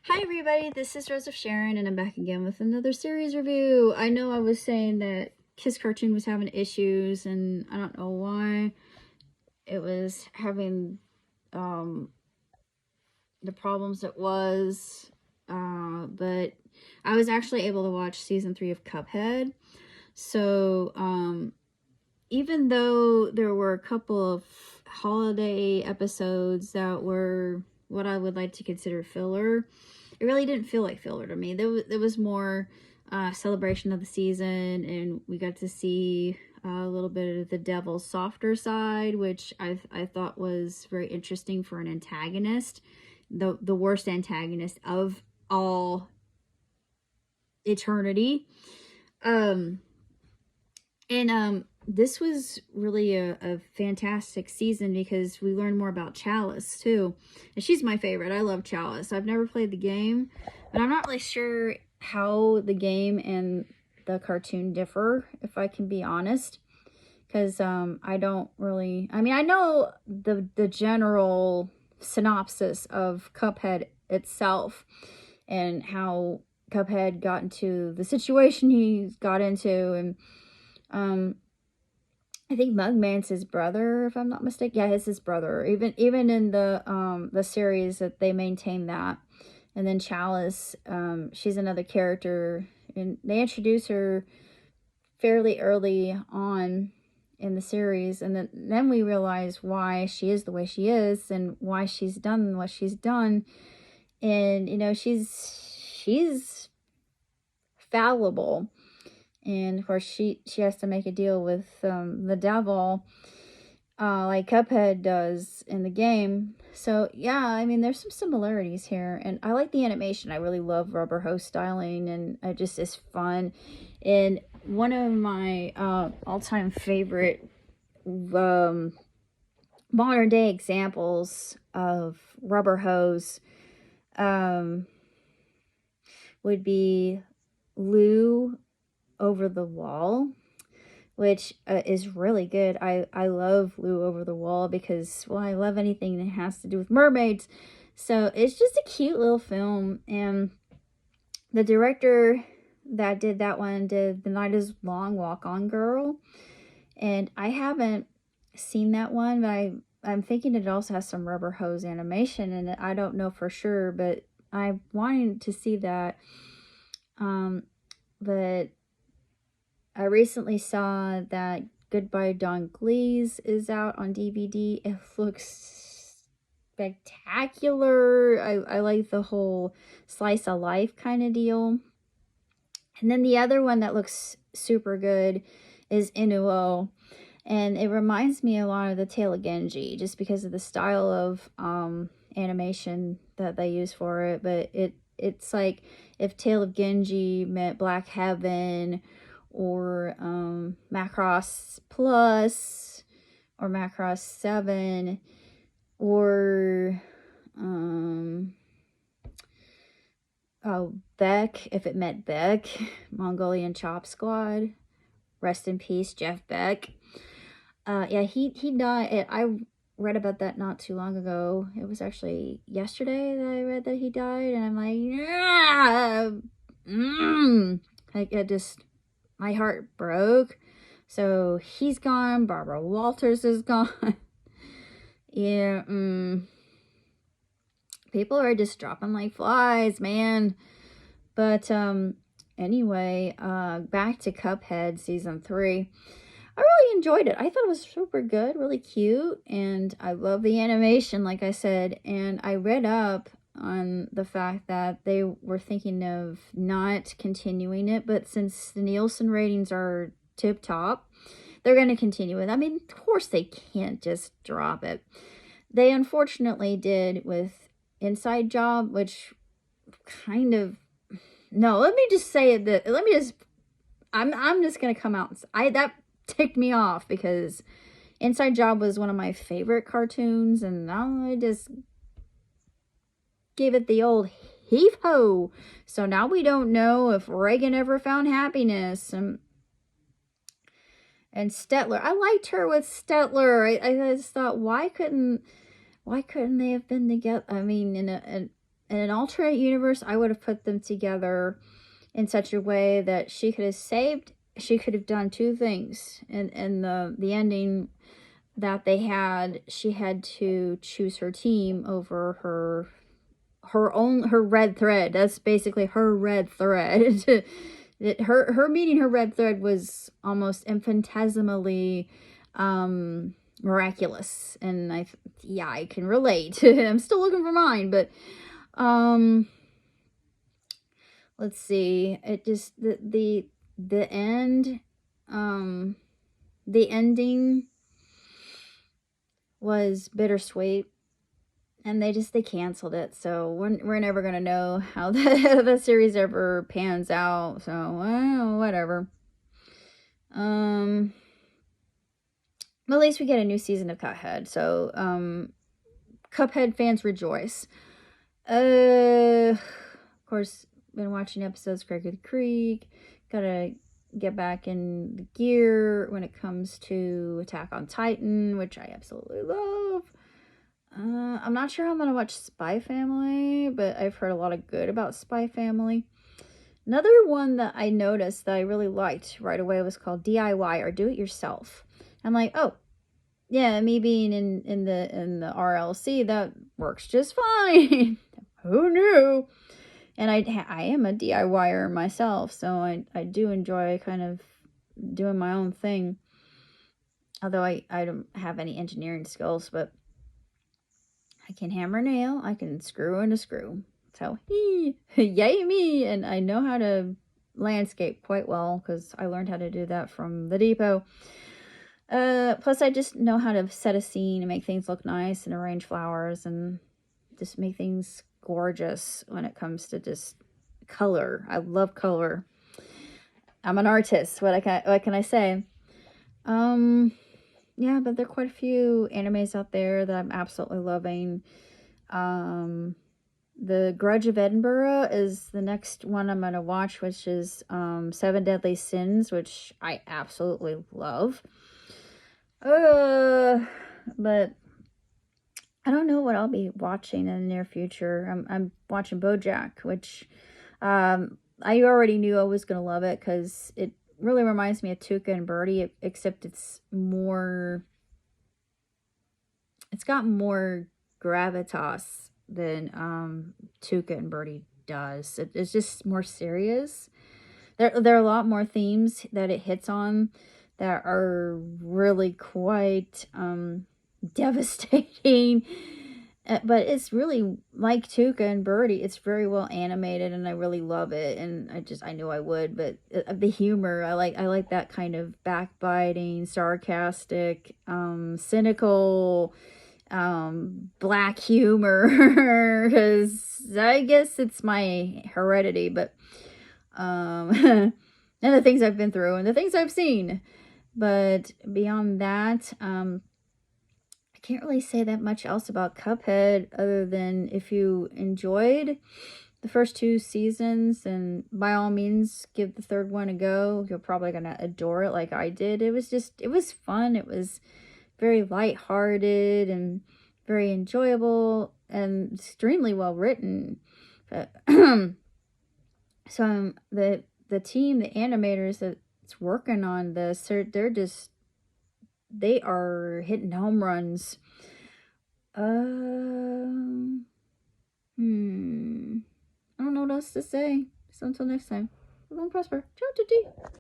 Hi everybody, this is Rose of Sharon and I'm back again with another series review. I know I was saying that Kiss Cartoon was having issues and I don't know why it was having the problems it was, but I was actually able to watch season 3 of Cuphead. So even though there were a couple of holiday episodes that were what I would like to consider filler, it really didn't feel like filler to me. There was more celebration of the season, and we got to see a little bit of the devil's softer side, which I thought was very interesting for an antagonist, the worst antagonist of all eternity. This was really a fantastic season because we learned more about Chalice too. And she's my favorite. I love Chalice. I've never played the game, but I'm not really sure how the game and the cartoon differ, if I can be honest. Because I don't really... I mean, I know the general synopsis of Cuphead itself and how Cuphead got into the situation he got into, and I think Mugman's his brother, if I'm not mistaken. Yeah, it's his brother. Even in the series that they maintain that. And then Chalice, she's another character, and they introduce her fairly early on in the series, and then we realize why she is the way she is and why she's done what she's done. And you know, she's fallible. And of course she has to make a deal with the devil, like Cuphead does in the game. So yeah, I mean, there's some similarities here, and I like the animation. I really love Rubber Hose styling, and it just is fun. And one of my all-time favorite modern day examples of Rubber Hose would be Lou Over the Wall, which is really good. I love Lou Over the Wall because, well, I love anything that has to do with mermaids. So it's just a cute little film. And the director that did that one did The Night is Long, Walk On Girl. And I haven't seen that one, but I'm thinking it also has some Rubber Hose animation in it. I don't know for sure, but I wanted to see that. But I recently saw that Goodbye Don Glees is out on DVD. It looks spectacular. I like the whole slice of life kind of deal. And then the other one that looks super good is Inuo. And it reminds me a lot of the Tale of Genji, just because of the style of animation that they use for it. But it's like if Tale of Genji met Black Heaven, or Macross Plus, or Macross 7, or Beck, if it met Beck, Mongolian Chop Squad. Rest in peace, Jeff Beck. Yeah, he died. I read about that not too long ago. It was actually yesterday that I read that he died, and I'm like, yeah, I just, my heart broke. So he's gone. Barbara Walters is gone. Yeah, people are just dropping like flies, man. But anyway, back to Cuphead season 3. I really enjoyed it. I thought it was super good, really cute, and I love the animation, like I said. And I read up on the fact that they were thinking of not continuing it, but since the Nielsen ratings are tip top, they're going to continue it. I mean, of course they can't just drop it. They unfortunately did with Inside Job, which kind of... No, let me just say that... I'm just going to come out and... That ticked me off because Inside Job was one of my favorite cartoons, and I just gave it the old heave-ho. So now we don't know if Reagan ever found happiness. And Stetler, I liked her with Stetler. I just thought, why couldn't they have been together? I mean, in in an alternate universe, I would have put them together in such a way that she could have done two things. And the ending that they had, she had to choose her team over her red thread. That's basically her red thread. Her meeting her red thread was almost infinitesimally miraculous, and I can relate. I'm still looking for mine, but let's see. It just the end, the ending was bittersweet, and they canceled it. So we're never gonna know how the series ever pans out. So well, whatever. At least we get a new season of Cuphead. So Cuphead fans rejoice. Of course, been watching episodes of Craig of the Creek. Gotta get back in the gear when it comes to Attack on Titan, which I absolutely love. I'm not sure I'm gonna watch Spy Family, but I've heard a lot of good about Spy Family. Another one that I noticed that I really liked right away was called DIY, or Do It Yourself. I'm like, oh, yeah, me being in the RLC, that works just fine. Who knew? And I am a DIYer myself, so I do enjoy kind of doing my own thing. Although I don't have any engineering skills, but I can hammer a nail, I can screw in a screw. So, yay me! And I know how to landscape quite well, because I learned how to do that from the depot. Plus I just know how to set a scene and make things look nice and arrange flowers and just make things gorgeous when it comes to just color. I love color. I'm an artist. What can I say? Yeah, but there are quite a few animes out there that I'm absolutely loving. The Grudge of Edinburgh is the next one I'm going to watch, which is Seven Deadly Sins, which I absolutely love. But I don't know what I'll be watching in the near future. I'm watching BoJack, which I already knew I was going to love it because it really reminds me of Tuca and Birdie, except it's got more gravitas than Tuca and Birdie does. It's just more serious. There are a lot more themes that it hits on that are really quite devastating. But it's really like Tuca and Birdie. It's very well animated, and I really love it. And I knew I would. But the humor, I like that kind of backbiting, sarcastic, cynical, black humor. Because I guess it's my heredity, but and the things I've been through and the things I've seen. But beyond that, I can't really say that much else about Cuphead other than if you enjoyed the first two seasons, and by all means give the third one a go. You're probably gonna adore it like I did. It was fun. It was very lighthearted and very enjoyable and extremely well written. But so the team, the animators that's working on this, they are hitting home runs. I don't know what else to say. So until next time, live and prosper. Ciao, tutti.